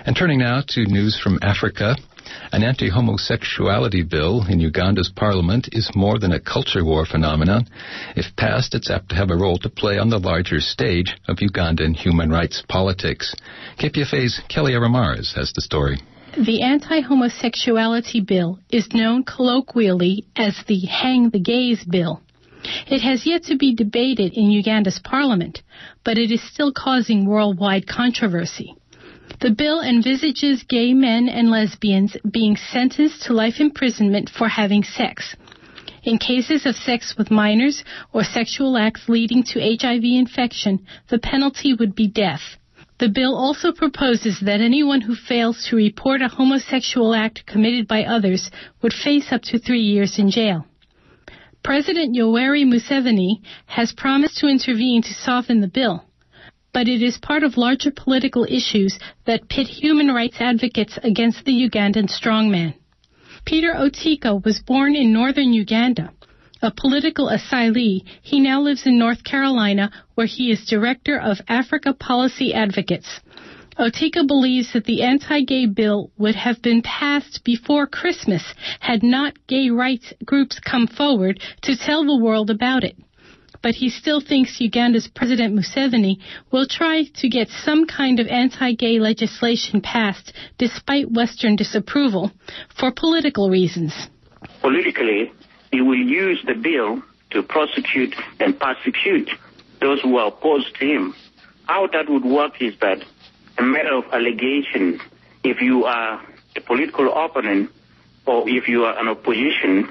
And turning now to news from Africa, an anti-homosexuality bill in Uganda's parliament is more than a culture war phenomenon. If passed, it's apt to have a role to play on the larger stage of Ugandan human rights politics. KPFA's Kellia Ramares has the story. The Anti-Homosexuality Bill is known colloquially as the Hang the Gays Bill. It has yet to be debated in Uganda's parliament, but it is still causing worldwide controversy. The bill envisages gay men and lesbians being sentenced to life imprisonment for having sex. In cases of sex with minors or sexual acts leading to HIV infection, the penalty would be death. The bill also proposes that anyone who fails to report a homosexual act committed by others would face up to 3 years in jail. President Yoweri Museveni has promised to intervene to soften the bill, but it is part of larger political issues that pit human rights advocates against the Ugandan strongman. Peter Otika was born in northern Uganda. A political asylee, he now lives in North Carolina, where he is director of Africa Policy Advocates. Otika believes that the anti-gay bill would have been passed before Christmas had not gay rights groups come forward to tell the world about it. But he still thinks Uganda's President Museveni will try to get some kind of anti-gay legislation passed despite Western disapproval for political reasons. Politically, he will use the bill to prosecute and persecute those who are opposed to him. How that would work is that a matter of allegation, if you are a political opponent or if you are an opposition,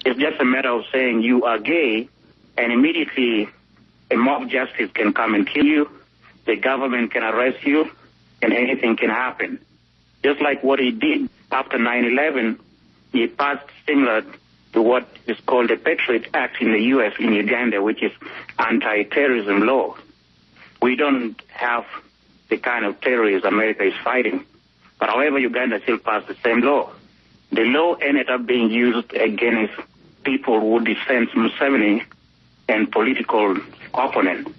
it's just a matter of saying you are gay, and immediately a mob justice can come and kill you, the government can arrest you, and anything can happen. Just like what he did after 9/11, he passed similar to what is called the Patriot Act in the U.S., in Uganda, which is anti-terrorism law. We don't have the kind of terrorism America is fighting. But however, Uganda still passed the same law. The law ended up being used against people who defend Museveni and political opponent.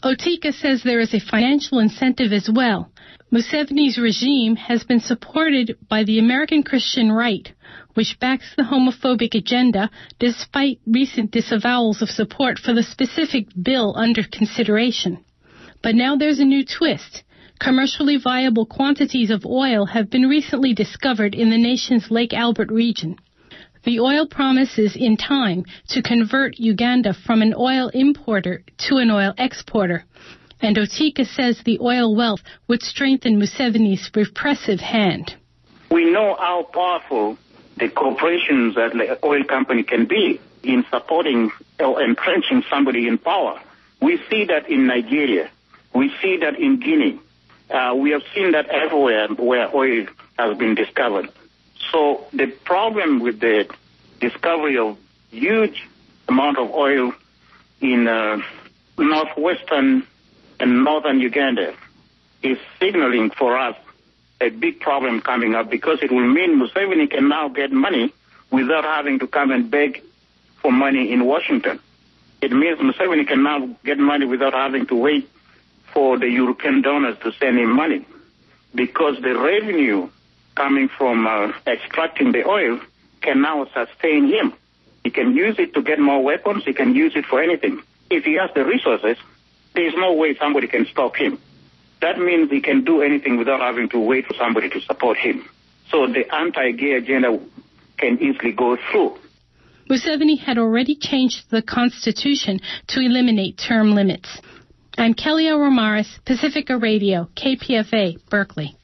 Otika says there is a financial incentive as well. Museveni's regime has been supported by the American Christian right, which backs the homophobic agenda despite recent disavowals of support for the specific bill under consideration. But now there's a new twist. Commercially viable quantities of oil have been recently discovered in the nation's Lake Albert region. The oil promises in time to convert Uganda from an oil importer to an oil exporter. And Otika says the oil wealth would strengthen Museveni's repressive hand. We know how powerful the corporations that the oil company can be in supporting or entrenching somebody in power. We see that in Nigeria. We see that in Guinea. We have seen that everywhere where oil has been discovered. So the problem with the discovery of huge amount of oil in northwestern and northern Uganda is signaling for us a big problem coming up, because it will mean Museveni can now get money without having to come and beg for money in Washington. It means Museveni can now get money without having to wait for the European donors to send him money, because the revenue coming from extracting the oil can now sustain him. He can use it to get more weapons. He can use it for anything. If he has the resources, there is no way somebody can stop him. That means he can do anything without having to wait for somebody to support him. So the anti-gay agenda can easily go through. Museveni had already changed the constitution to eliminate term limits. I'm Kellia Ramares, Pacifica Radio, KPFA, Berkeley.